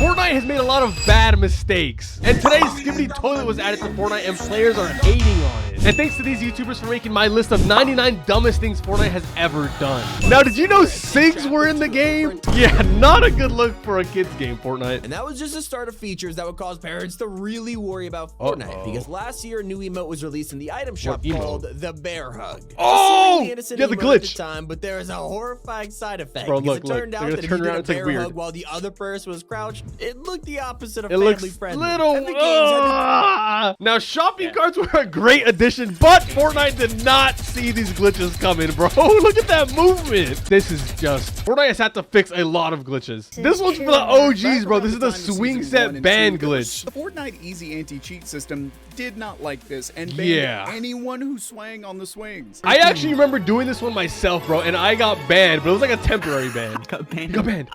Fortnite has made a lot of bad mistakes. And today's Skibbity Toilet was added to Fortnite and players are hating on it. And thanks to these YouTubers for making my list of 99 dumbest things Fortnite has ever done. Now, did you know SIGs were in the game? Yeah, not a good look for a kid's game, Fortnite. And that was just the start of features that would cause parents to really worry about Fortnite. Because last year, a new emote was released in the item shop called the Bear Hug. Oh, yeah, the glitch. At the time, but there is a horrifying side effect. Bro, because look, it turned out that if you did a bear hug while the other person was crouched, it looked the opposite of family friendly. Now, shopping carts were a great addition, but Fortnite did not see these glitches coming, bro. Look at that movement. This is just... Fortnite has had to fix a lot of glitches. This one's for the OGs, bro. This is the swing set ban glitch. The Fortnite easy anti-cheat system did not like this and banned anyone who swang on the swings. I actually remember doing this one myself, bro, and I got banned, but it was like a temporary ban. Got banned.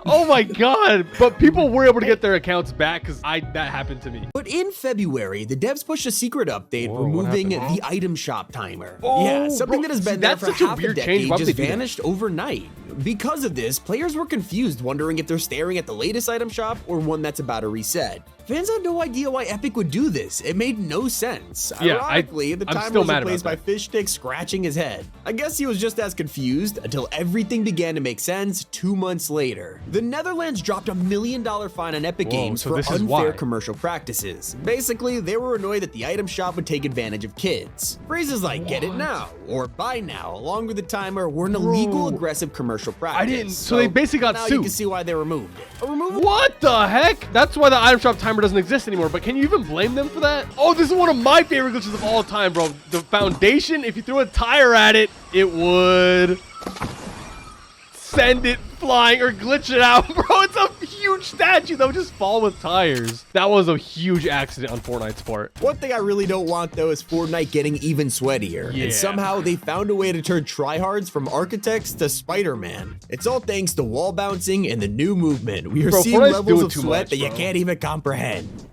Oh my god, but people were able to get their accounts back because that happened to me. But in February, the devs pushed a secret update removing the item shop timer. Yeah, something that has been there for half a decade just vanished overnight. Because of this, players were confused, wondering if they're staring at the latest item shop or one that's about to reset. Fans had no idea why Epic would do this. It made no sense. Yeah, ironically, the timer was replaced by Fishstick scratching his head. I guess he was just as confused until everything began to make sense 2 months later. The Netherlands dropped $1 million fine on Epic Games for unfair commercial practices. Basically, they were annoyed that the item shop would take advantage of kids. Phrases like get it now or buy now, along with the timer, were an illegal, aggressive commercial practice. So they basically got now sued. You can see why they removed it. What the heck? That's why the item shop timer doesn't exist anymore, but can you even blame them for that? Oh, this is one of my favorite glitches of all time, bro. The foundation, if you threw a tire at it, it would send it flying or glitch it out, bro. It's a huge statue that would just fall with tires. That was a huge accident on Fortnite's part. One thing I really don't want, though, is Fortnite getting even sweatier. And somehow they found a way to turn tryhards from architects to Spider-Man. It's all thanks to wall bouncing and the new movement. We are seeing levels of sweat that you can't even comprehend.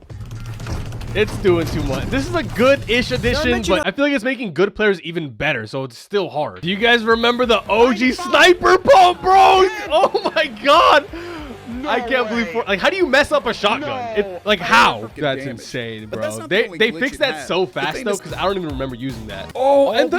It's doing too much. This is a good-ish addition, but I feel like it's making good players even better, so it's still hard. Do you guys remember the OG sniper pump, bro? Oh my god. I can't believe like, how do you mess up a shotgun? Like, how? That's insane, bro. They fixed that so fast though, because I don't even remember using that. Oh, and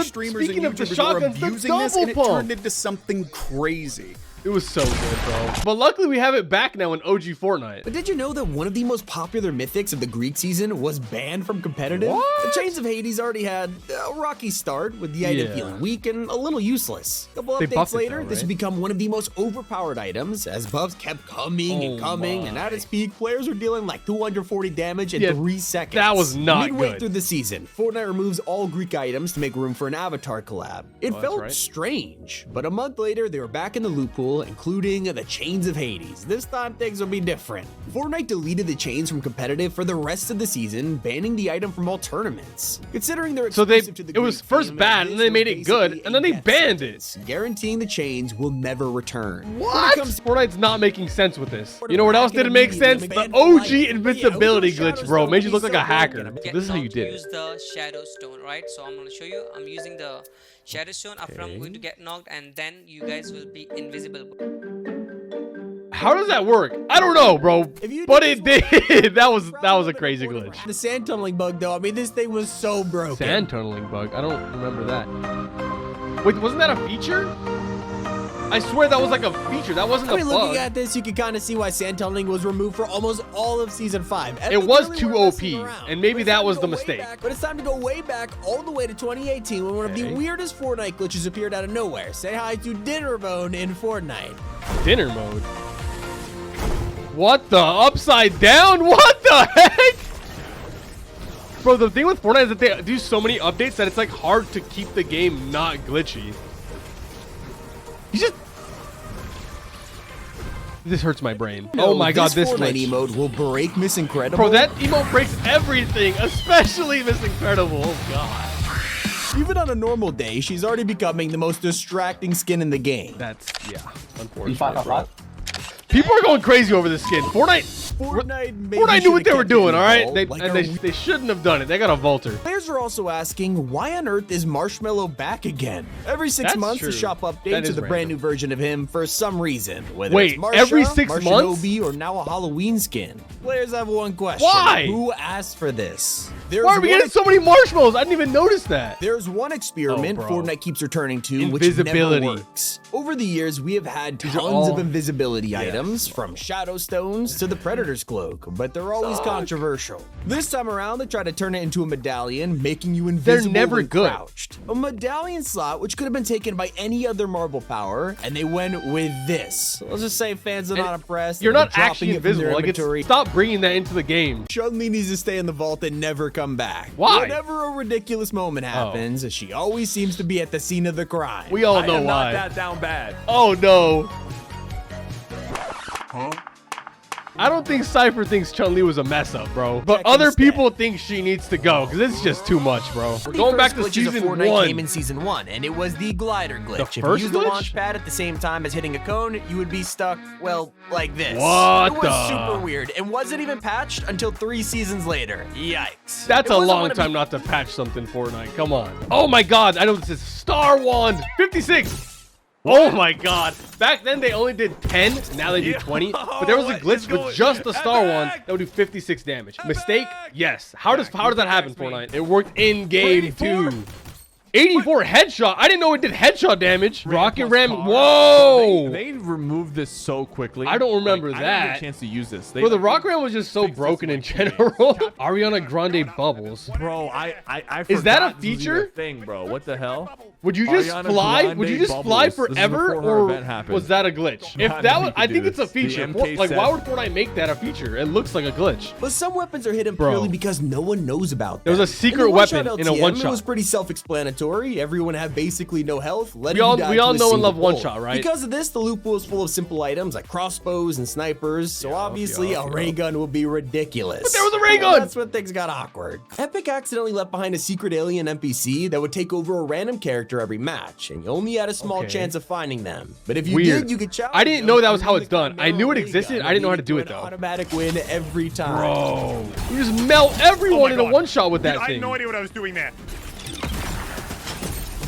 speaking of the shotguns, the double pump turned into something crazy. It was so good, bro. But luckily, we have it back now in OG Fortnite. But did you know that one of the most popular mythics of the Greek season was banned from competitive? What? The Chains of Hades already had a rocky start, with the item feeling weak and a little useless. A couple updates later, this would become one of the most overpowered items, as buffs kept coming and coming, and at its peak, players were dealing like 240 damage in 3 seconds. That was not Midway through the season, Fortnite removes all Greek items to make room for an avatar collab. It felt strange, but a month later, they were back in the loophole, including the Chains of Hades. This time things will be different. Fortnite deleted the chains from competitive for the rest of the season, banning the item from all tournaments. Considering they're exclusive to the Greek, it was first bad and they made it good and then they banned it, guaranteeing the chains will never return. What? Fortnite's not making sense with this. You know what else didn't make sense? The OG invincibility glitch, bro. Made you look like a hacker. So this is how you did it. Use the shadow stone, right? So I'm going to show you. I'm using the shadow stone. After I'm going to get knocked, and then you guys will be invisible. How does that work? I don't know, bro. But it did. That was a crazy glitch. The sand tunneling bug, though. I mean, this thing was so broken. Sand tunneling bug. I don't remember that. Wait, wasn't that a feature? I swear that was like a feature. That wasn't a bug. Looking at this, you can kind of see why sand tunneling was removed for almost all of season 5. It was too OP, and maybe that was the mistake. But it's time to go way back, all the way to 2018, when one of the weirdest Fortnite glitches appeared out of nowhere. Say hi to Dinner Mode in Fortnite. Dinner mode? What the? Upside down? What the heck? Bro, the thing with Fortnite is that they do so many updates that it's like hard to keep the game not glitchy. This hurts my brain. No, oh my god, this Fortnite emote will break Miss Incredible. Bro, that emote breaks everything, especially Miss Incredible. Oh god. Even on a normal day, she's already becoming the most distracting skin in the game. That's, yeah, unfortunate. People are going crazy over this skin. Fortnite Fortnite knew what they were doing, all right? They shouldn't have done it. They got a vaulter. Players are also asking, why on earth is Marshmallow back again? Every 6 months, the shop updates with a brand new version of him for some reason. Whether it's Marsha, every 6 months? or now a Halloween skin. Players have one question. Why? Who asked for this? Why are we getting so many marshmallows? I didn't even notice that. There's one experiment Fortnite keeps returning to, which never works. Over the years, we have had tons of invisibility items, from Shadow Stones to the Predator's Cloak, but they're always controversial. This time around, they try to turn it into a medallion, making you invisible when crouched. A medallion slot which could have been taken by any other marble power, and they went with this. Let's just say fans are not impressed. You're not actually invisible. Like, stop bringing that into the game. Chun-Li needs to stay in the vault and never come back. Why? Whenever a ridiculous moment happens, she always seems to be at the scene of the crime. We all know why. Not that down bad. Oh no. Huh? I don't think Cypher thinks Chun-Li was a mess up, bro. But other people think she needs to go, because it's just too much, bro. We're going back to season 1. Came in season 1, and it was the glider glitch. If you used the launch pad at the same time as hitting a cone, you would be stuck, well, like this. What It was super weird, and wasn't even patched until 3 seasons later. Yikes. That's a long time not to patch something, Fortnite. Come on. Oh my god, I know this is Star Wand. 56. Oh my god. Back then they only did 10, now they do 20. But there was a glitch with just the Star Wand that would do 56 damage. Mistake? Yes. How does that happen, Fortnite? It worked in game too. 84 headshot. I didn't know it did headshot damage. Rocket Ram. Whoa. They removed this so quickly. I don't remember that. I didn't get a chance to use this. Bro, the Rocket Ram was just so broken in general. Ariana Grande bubbles. Bro, I is that a feature? Thing, bro. What the hell? Would you just fly? Would you just fly forever, or was that a glitch? If that was, I think it's a feature. Like, why would Fortnite make that a feature? It looks like a glitch. But some weapons are hidden purely because no one knows about them. There was a secret weapon in a one-shot. It was pretty self-explanatory. Everyone had basically no health. We all know and love one-shot, right? Because of this, the loot pool is full of simple items like crossbows and snipers. So obviously, a ray gun will be ridiculous. But there was a ray gun. That's when things got awkward. Epic accidentally left behind a secret alien NPC that would take over a random character every match, and you only had a small chance of finding them. But if you did, you could challenge. I didn't know that was how it's done. I knew it existed. I didn't know how to do it though. Automatic win every time. Bro, you just melt everyone in a one-shot with that thing. I had no idea what I was doing there.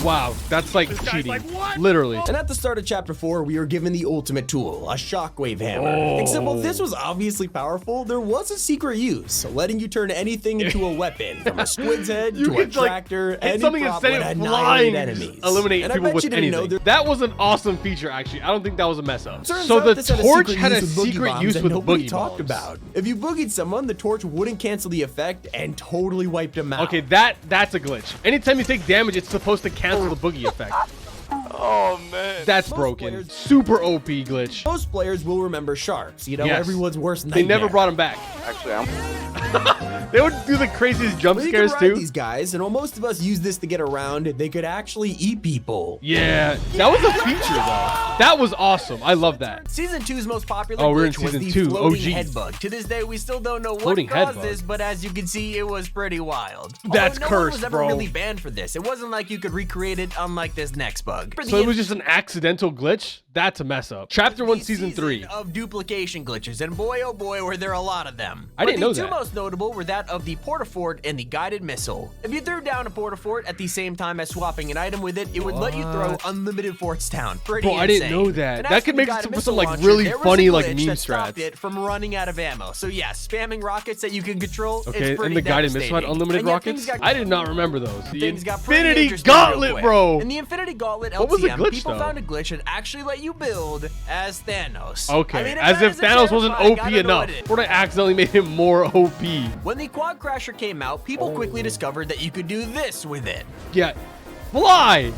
Wow, that's like cheating. Literally. And at the start of chapter 4, we were given the ultimate tool, a shockwave hammer. Except while this was obviously powerful, there was a secret use, letting you turn anything into a weapon, from a squid's head to a tractor, any something prop instead would of annihilate flying, enemies. Eliminate people with anything. That was an awesome feature, actually. I don't think that was a mess up. So the torch had a secret use with the boogie talked about. If you boogied someone, the torch wouldn't cancel the effect and totally wiped them out. Okay, that's a glitch. Anytime you take damage, it's supposed to cancel the boogie effect. Oh man, that's broken. Super OP glitch. Most players will remember sharks. You know, everyone's worst nightmare. They never brought them back. Actually, they would do the craziest jump scares too. These guys, and while most of us use this to get around, they could actually eat people. Yeah, that was a feature though. That was awesome. I love that. Season 2's most popular glitch was the floating head bug. To this day, we still don't know what caused this, but as you can see, it was pretty wild. That's cursed, no one was ever bro. really banned for this. It wasn't like you could recreate it, unlike this next bug. So it was just an accidental glitch? That's a mess up. Chapter 1, Season 3. Of duplication glitches, and boy oh boy were there a lot of them. I didn't know that. The two most notable were that of the porta-fort and the guided missile. If you threw down a porta-fort at the same time as swapping an item with it, it would let you throw unlimited forts down. Pretty insane. I didn't know that. That could make some like really funny like meme strats. It from running out of ammo. So yeah, spamming rockets that you can control. Okay, and the guided missile had unlimited rockets? I did not remember those. The Infinity Gauntlet, bro. In the Infinity Gauntlet LTM, what was the glitch, people found a glitch that actually let you build as Thanos. Okay, I mean, as if Thanos wasn't OP enough. Fortnite accidentally made him more OP. When the Quad Crasher came out, people quickly discovered that you could do this with it. Yeah, fly!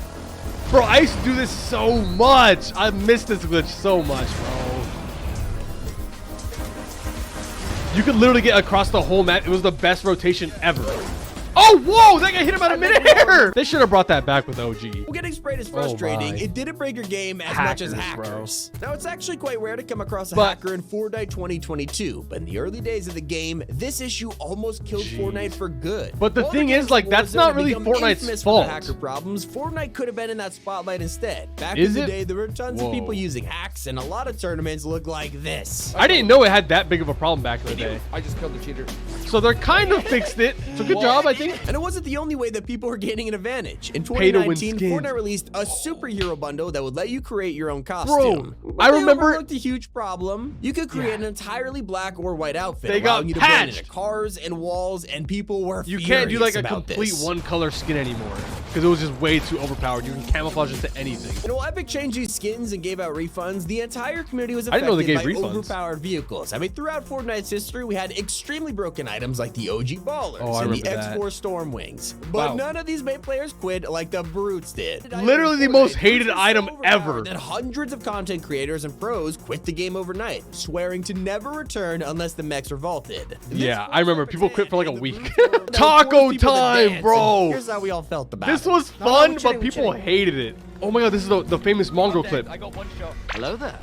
Bro, I used to do this so much. I missed this glitch so much, bro. You could literally get across the whole map. It was the best rotation ever. Oh, whoa! That guy hit him out of midair! They should have brought that back with OG. Well, getting sprayed is frustrating. It didn't break your game as much as hackers. Now, it's actually quite rare to come across a hacker in Fortnite 2022, but in the early days of the game, this issue almost killed Fortnite for good. But the thing is, like, that's not really Fortnite's fault. Hacker problems, Fortnite could have been in that spotlight instead. Back in the day, there were tons of people using hacks, and a lot of tournaments look like this. I didn't know it had that big of a problem back in the day. I just killed the cheater. So they're kind of fixed it. So good job, I think. And it wasn't the only way that people were gaining an advantage. In 2019, Fortnite released a superhero bundle that would let you create your own costume. Bro, I remember a huge problem. You could create an entirely black or white outfit. They got you to blend into cars and walls, and people were You can't do like a complete one color skin anymore because it was just way too overpowered. You can camouflage into anything. And while Epic changed these skins and gave out refunds, the entire community was affected by overpowered vehicles. I mean, throughout Fortnite's history, we had extremely broken items like the OG Ballers and the X4 Stormwings. But none of these made players quit like the brutes did. Literally the most hated item ever. That hundreds of content creators and pros quit the game overnight, swearing to never return unless the mechs revolted. Yeah, I remember people quit for like a week. Taco time, bro. Here's how we all felt about this was fun, but people hated it. Oh my god, this is the famous Mongrel clip. I got one shot. Hello there.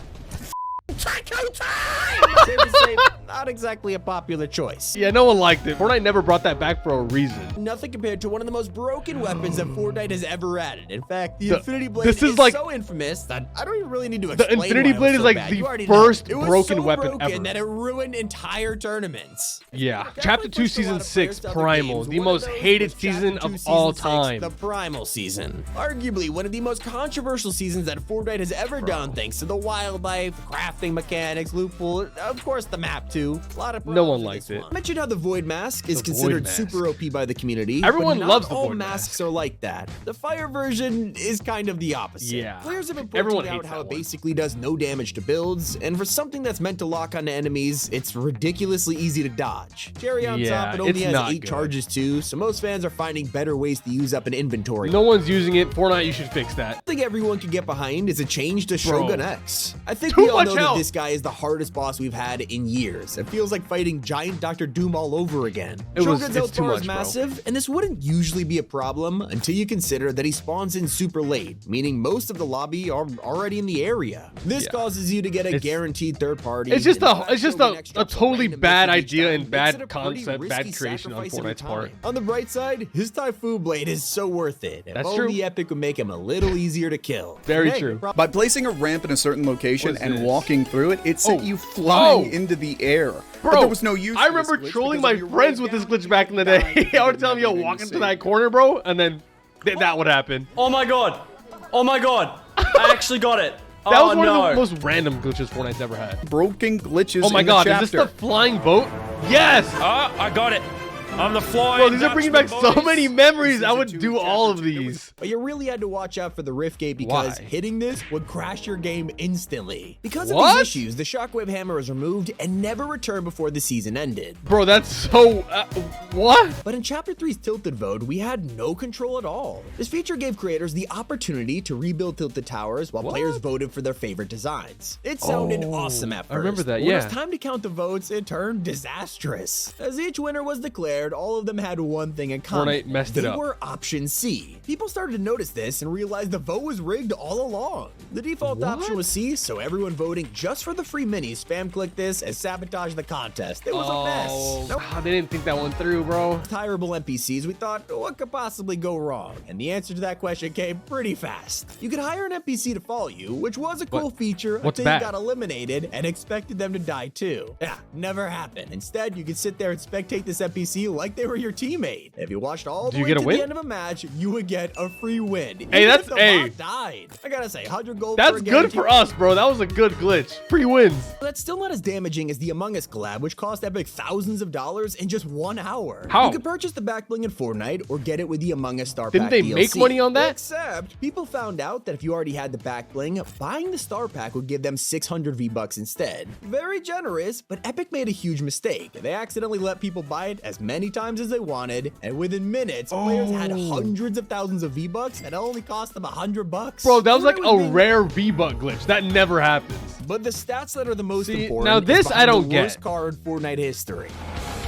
Taco time! Not exactly a popular choice. Yeah, no one liked it. Fortnite never brought that back for a reason. Nothing compared to one of the most broken weapons that Fortnite has ever added. In fact, the Infinity Blade is like, so infamous that I don't even really need to explain. The Infinity Blade is like the first broken weapon ever. That it ruined entire tournaments. Yeah. Chapter 2, Season 6, Primal, the most hated season of all time. The Primal season. Arguably one of the most controversial seasons that Fortnite has ever done, thanks to the wildlife, crafting mechanics, loophole, of course the map too. A lot of no one liked it. I mentioned how the Void Mask is considered super OP by the community. Everyone loves the Void Void masks Mask. are like that. The Fire version is kind of the opposite. Yeah. Players have been pointing out how it basically does no damage to builds, and for something that's meant to lock onto enemies, it's ridiculously easy to dodge. Cherry on top, it only has 8 charges too, so most fans are finding better ways to use up an inventory. No one's using it. Fortnite, you should fix that. I think everyone can get behind is a change to Shogun X. I think we all know that this guy is the hardest boss we've had in years. It feels like fighting giant Dr. Doom all over again. Shogun's health bar is massive, and this wouldn't usually be a problem until you consider that he spawns in super late, meaning most of the lobby are already in the area. This causes you to get a guaranteed third party. It's just a totally bad idea and bad concept, bad creation on Fortnite's part. On the bright side, his Typhoon Blade is so worth it. That's true. Only Epic would make him a little easier to kill. Very true. By placing a ramp in a certain location and walking through it, it sent you flying into the air. Bro, but there was no use. I remember trolling my friends with this glitch back in the day. I would tell them, yo, walk into that corner, bro, and then that would happen. Oh my god. Oh my god. I actually got it. That was one of the most random glitches Fortnite's ever had. Broken glitches. Oh my god, is this the flying boat? Yes! I got it. I'm the flying. Bro, these are bringing back so many memories. I would do all of these. But you really had to watch out for the Rift Gate because hitting this would crash your game instantly. Because of these issues, the Shockwave Hammer was removed and never returned before the season ended. Bro, that's so... what? But in Chapter 3's Tilted Vote, we had no control at all. This feature gave creators the opportunity to rebuild Tilted Towers while players voted for their favorite designs. It sounded awesome at first. I remember that, When it was time to count the votes, it turned disastrous. As each winner was declared, all of them had one thing in common. Fortnite messed it up. They were option C. People started to notice this and realized the vote was rigged all along. The default option was C, so everyone voting just for the free minis spam clicked this and sabotaged the contest. It was a mess. They didn't think that one through, bro. Terrible NPCs, we thought, what could possibly go wrong? And the answer to that question came pretty fast. You could hire an NPC to follow you, which was a cool feature until you got eliminated and expected them to die too. Yeah, never happened. Instead, you could sit there and spectate this NPC like they were your teammate. If you watched all the way to the end of a match, you would get a free win. Hey, that's died. I gotta say, 100 gold. That's good for us, bro. That was a good glitch. Free wins. That's still not as damaging as the Among Us collab, which cost Epic thousands of dollars in just 1 hour. How? You could purchase the back bling in Fortnite or get it with the Among Us Star Didn't Pack they make money on that? Except people found out that if you already had the back bling, buying the Star Pack would give them 600 V-Bucks instead. Very generous, but Epic made a huge mistake. They accidentally let people buy it as many times as they wanted, and within minutes, players had hundreds of thousands of V-Bucks and it only cost them $100. Bro, that was like a rare V-Buck glitch. That never happens. But the stats that are the most important now this is I don't the get. worst car in Fortnite history.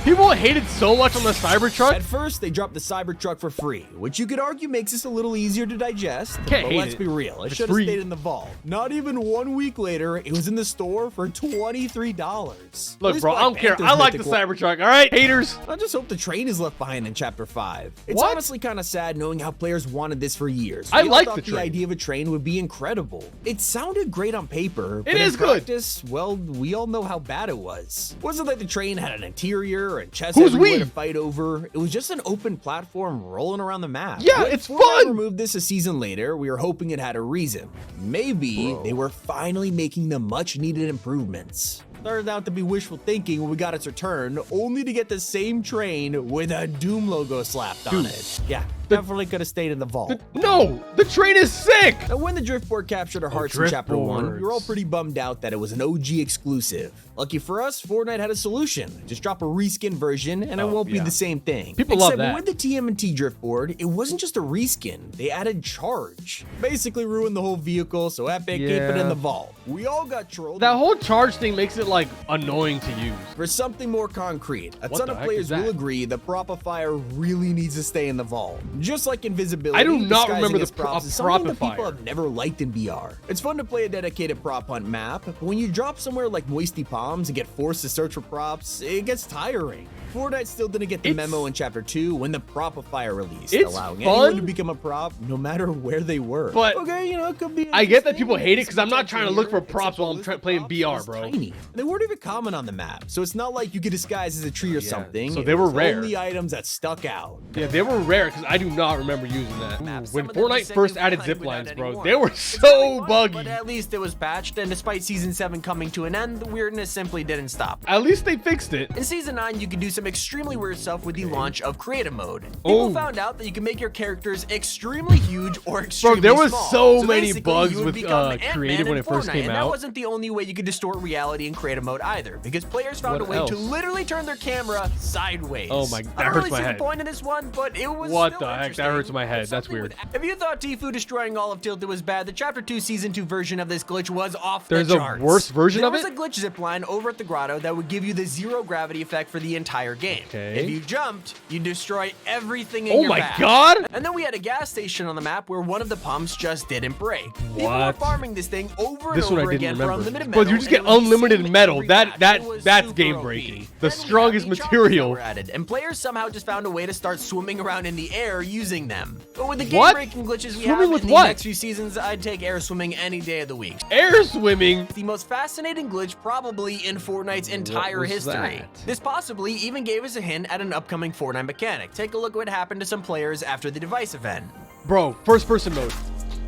People hated so much on the Cybertruck. At first, they dropped the Cybertruck for free, which you could argue makes this a little easier to digest. Can't but hate let's it. be real, it It's should have free. stayed in the vault. Not even 1 week later, it was in the store for $23. Look, This bro, I Black don't care. Panther's I like the mythical- Cybertruck, all right? Haters. I just hope the train is left behind in Chapter 5. It's What? honestly kind of sad knowing how players wanted this for years. I We all like thought the train. idea of a train would be incredible. It sounded great on paper, but is in good. practice, well, we all know how bad it was. It wasn't like the train had an interior and chests Who's everywhere we? to fight over. It was just an open platform rolling around the map. Yeah, When it's Fortnite fun. removed this a season later, we were hoping it had a reason. Maybe they were finally making the much needed improvements. Turned out to be wishful thinking when we got its return, only to get the same train with a Doom logo slapped on it. Yeah, definitely could have stayed in the vault. No, the train is sick. And when the Driftboard captured our hearts in Chapter 1, we were all Driftboards. pretty bummed out that it was an OG exclusive. Lucky for us, Fortnite had a solution. Just drop a reskin version and it won't be yeah. the same thing. People love Except that. with the TMNT Driftboard, it wasn't just a reskin. They added charge. Basically ruined the whole vehicle, so Epic keep it in Yeah. the vault. We all got trolled. That whole charge thing makes it like annoying to use. For something more concrete, a What ton the of heck players is that? will agree the Propifier really needs to stay in the vault. Just like invisibility, I do not disguising remember the as props is something that people Propifier. have never liked in VR. It's fun to play a dedicated prop hunt map, but when you drop somewhere like Moisty Palms and get forced to search for props, it gets tiring. Fortnite still didn't get the memo in Chapter 2 when the Propifier released, It's allowing fun. anyone to become a prop no matter where they were. But okay, it could be. I get that interesting. people hate it because I'm not Potential trying to look for here, props except while the I'm list of playing props VR, was bro. tiny. They weren't even common on the map, so it's not like you could disguise as a tree or something. so It they were was rare. Only items that stuck out. Yeah, they were rare because I do not remember using that. Maps. When Some of them Fortnite just first said you added can't zip without lines, bro, anymore. they were It's so really fun, buggy. But at least it was patched, and despite Season 7 coming to an end, the weirdness simply didn't stop. At least they fixed it. In Season 9, you could do some extremely weird stuff with the launch of Creative Mode. Oh. People found out that you can make your characters extremely huge or extremely there was small. so many basically, bugs you would with, become Ant-Man Creative when in it first Fortnite, came and out. that wasn't the only way you could distort reality in Creative Mode either, because players found What a way to else? literally turn their camera sideways. Oh my- I that don't hurts really my see head. the point in this one, but it was What still the heck? That interesting. hurts my head. That's Something weird. If you thought Tfue destroying all of Tilted was bad, the Chapter 2 Season 2 version of this glitch was off There's the a charts. worse version of There it? was a glitch zipline over at the grotto that would give you the zero gravity effect for the entire game. Okay. If you jumped, you'd destroy everything in Oh your my path. God! And then we had a gas station on the map where one of the pumps just didn't break. People were What? farming this thing over and This one I over didn't again for remember. unlimited But metal. you just and get it was the unlimited same metal. every That- match. It was that's super game OP. breaking. The Then we strongest had the charges material. that were added, and players somehow just found a way to start swimming around in the air using them. But with the What? game-breaking glitches we Swimming have with in the what? next few seasons, I'd take air swimming any day of the week. Air swimming. The most fascinating glitch probably in Fortnite's entire was history. that? This possibly even gave us a hint at an upcoming Fortnite mechanic. Take a look at what happened to some players after the device event. Bro, first person mode.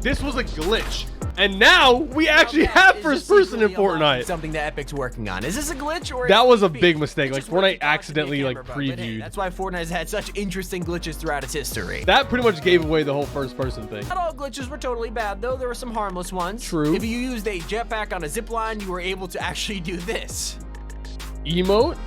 This was a glitch. And now we actually have Is first this person in secretly unlocking Fortnite. Something that Epic's working on. Is this a glitch or? That was a is it big peak? mistake. It's Like, just worth Fortnite the thought to accidentally, be a like, camera bug, but hey, previewed. that's why Fortnite's had such interesting glitches throughout its history. That pretty much gave away the whole first person thing. Not all glitches were totally bad, though. There were some harmless ones. True. If you used a jetpack on a zipline, you were able to actually do this. Emote?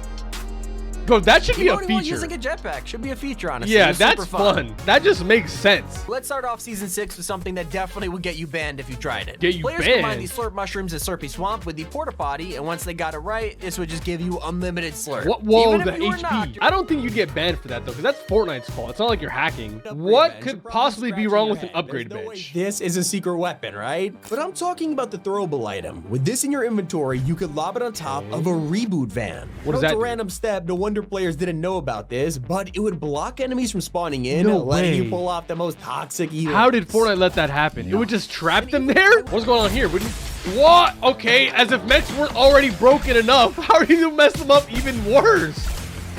Bro, that should be a Emoting while feature. using a jetpack should be a feature, honestly. It Yeah, was that's super fun. That just makes sense. Let's start off Season 6 with something that definitely would get you banned if you tried it. Get you Players banned? combined the slurp mushrooms and slurpy swamp with the porta potty, and once they got it right, this would just give you unlimited slurp. What? Whoa, Even the if you were HP. knocked, I don't think you'd get banned for that though, because that's Fortnite's fault. It's not like you're hacking. Upgrade What bench, could you're probably possibly be scratching wrong your with an head. upgrade There's no way bench? This is a secret weapon, right? But I'm talking about the throwable item. With this in your inventory, you could lob it on top of a reboot van. What does It's that a do? random step. No wonder players didn't know about this, but it would block enemies from spawning in, No letting way. you pull off the most toxic emotes. How did Fortnite let that happen? It would just trap them there? What's going on here? What? Okay, as if mechs weren't already broken enough. How are you gonna mess them up even worse?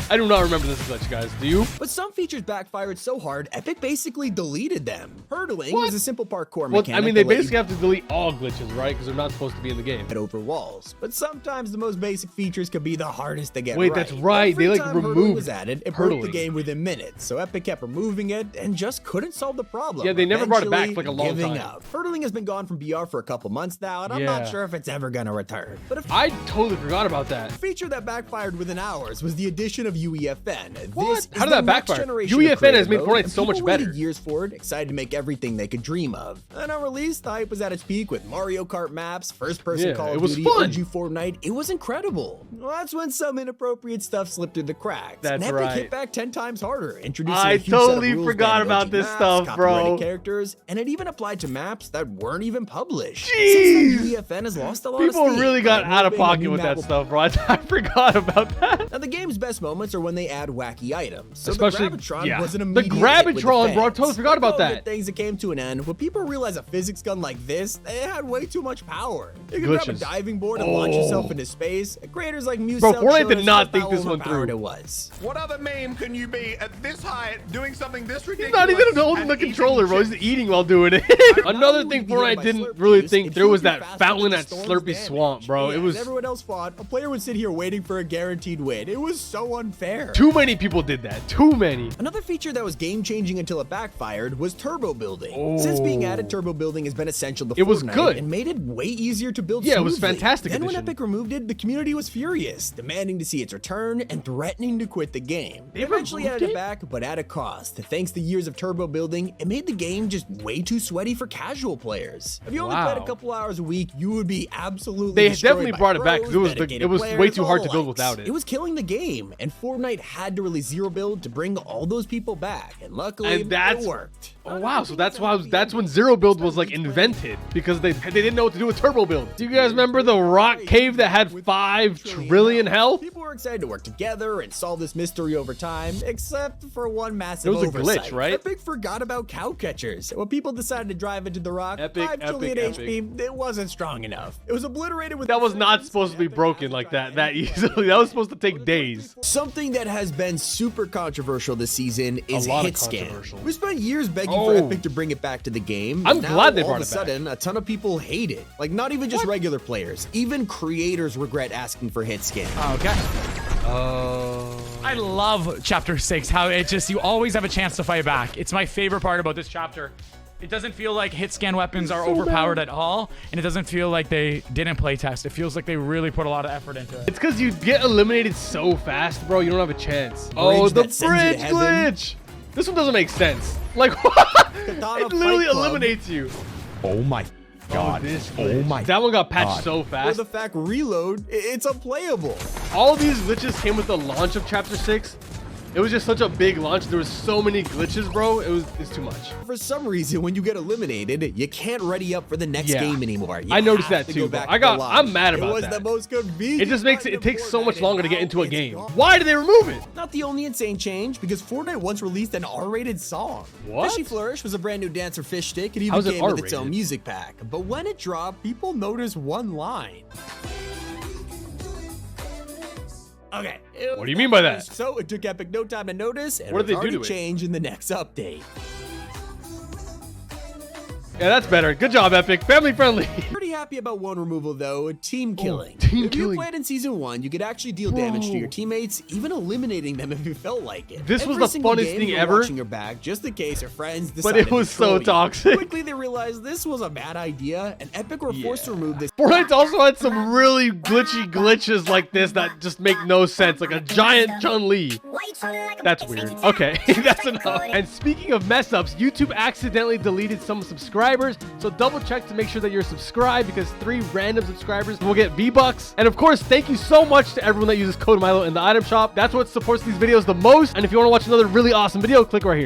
I do not remember this glitch, guys. Do you? But some features backfired so hard, Epic basically deleted them. Hurling What? was a simple parkour Well, mechanic. I mean, they that let you basically have to delete all glitches, right? Because they're not supposed to be in the game. get over walls. But sometimes the most basic features can be the hardest to get Wait, right. that's right. Every They, like, time Hurling removed was added, it broke the Hurling. game within minutes. So Epic kept removing it and just couldn't solve the problem. Yeah, they never brought it back for, like, a Eventually long giving time. up. Hurling has been gone from VR for a couple months now, and I'm Yeah. not sure if it's ever gonna return. But a I totally forgot about that. feature that backfired within hours was the addition of of UEFN. What? This is How did the that next backfire? generation of UEFN has creative made mode, Fortnite and so much people waited better. years for it, excited to make everything they could dream of. And on release, the hype was at its peak with Mario Kart maps, first-person Call it of was Duty, fun. OG Fortnite. It was incredible. Well, that's when some inappropriate stuff slipped through the cracks. That's and Epic right. hit back 10 times harder, introducing I a huge totally set of rules forgot banning about OG this maps, stuff, bro. copyrighted characters, and it even applied to maps that weren't even published. Jeez. Since then, UEFN has lost a lot People of steam. really got by out of moving a pocket new with map that will stuff, bro. I forgot about that. Now, the game's best moments are when they add wacky items. So Especially, the Gravitron yeah. was an The immediate hit with Gravitron, bro, I fans. totally forgot about Like all that. good things that came to an end, when people realized a physics gun like this, it had way too much power. You could grab a Glitches. diving board and launch yourself into space. Creators like Musel Bro, Fortnite showed did us not just think how this one overpowered through. it was. What other meme can you be at this height doing something this ridiculous? He's not even holding and the eating controller, bro. He's chips? eating while doing it. Another Not thing only were you Fortnite by didn't slurp really use, think it through was healed you that faster fountain than at the storm's Slurpy damage. Swamp, bro. Yeah, It was as everyone else fought, a player would sit here waiting for a guaranteed win. It was so unfair. too many people did that. Too many. Another feature that was game-changing until it backfired was turbo building. Since being added, turbo building has been essential to It was Fortnite good. and made it way easier to build Yeah, it was smoothly. fantastic Then when addition. Epic removed it, the community was furious, demanding to see its return and threatening to quit the game. They eventually removed added it? it back, but at a cost. Thanks to years of turbo building, it made the game just way too sweaty for casual players. If you only played a Wow. couple hours a week, you would be absolutely They destroyed definitely by brought it back, pros, 'cause it was dedicated way players, too hard all to build likes. without it. It was killing the game, and Fortnite had to release zero build to bring all those people back, and luckily And that's- it worked. Oh wow, so that's when zero build was like invented, because they didn't know what to do with turbo build. Do you guys remember the rock cave that had 5 trillion health? People were excited to work together and solve this mystery over time, except for one massive It was a oversight. glitch, right? Epic forgot about cow catchers. When people decided to drive into the rock, Epic, 5 trillion epic, HP, it wasn't strong enough. It was obliterated with... That was not supposed to be broken like that easily. That was supposed to take days. Something that has been super controversial this season is lot of hit scan. controversial. We spent years begging Oh. for Epic to bring it back to the game. I'm Now, glad they all brought of a it back. sudden, a ton of people hate it. Like, not even just regular players. Even creators regret asking for hit scan. Okay. I love chapter 6, how it just, you always have a chance to fight back. It's my favorite part about this chapter. It doesn't feel like hit scan weapons are overpowered at all, and it doesn't feel like they didn't play test. It feels like they really put a lot of effort into it. It's because you get eliminated so fast, bro. You don't have a chance. Oh, the that sends you to bridge heaven. glitch. This one doesn't make sense. Like, Katana it literally Fight Club. eliminates you. Oh my god. This Oh glitch. my. That one got patched God. so Or fast. the fact reload, it's unplayable. All these glitches came with the launch of Chapter 6. It was just such a big launch. There was so many glitches, bro. It's too much. For some reason, when you get eliminated, you can't ready up for the next Yeah. game anymore. You I noticed have that to too, go bro. back I to the got- launch. I'm mad about It was that. the most convenient. It just makes button it takes in so much Fortnite, longer to and get into now a it's game. gone. Why did they remove it? Not the only insane change, because Fortnite once released an R-rated song. What? Fishy Flourish was a brand new dance for Fish Stick. It even How's it came with its own R-rated? music pack. But when it dropped, people noticed one line. Okay. What do you mean by that? So it took Epic no time to notice, and What did it they do already to it? changed in the next update. Yeah, that's better. Good job, Epic. Family friendly. Pretty happy about one removal though, team killing. team if killing. you played in season 1, you could actually deal damage to your teammates, even eliminating them if you felt like it. This was Every the single funnest game, thing you're ever. watching your back just in case your friends But decided it was to so troll you. toxic. Quickly they realized this was a bad idea, and Epic were forced to remove this. Fortnite's also had some really glitchy glitches like this that just make no sense. Like a giant Chun-Li. That's weird. Okay, that's enough. And speaking of mess ups, YouTube accidentally deleted some subscribers. So double check to make sure that you're subscribed, because 3 random subscribers will get V-Bucks. And of course, thank you so much to everyone that uses code Milo in the item shop. That's what supports these videos the most. And if you want to watch another really awesome video, click right here.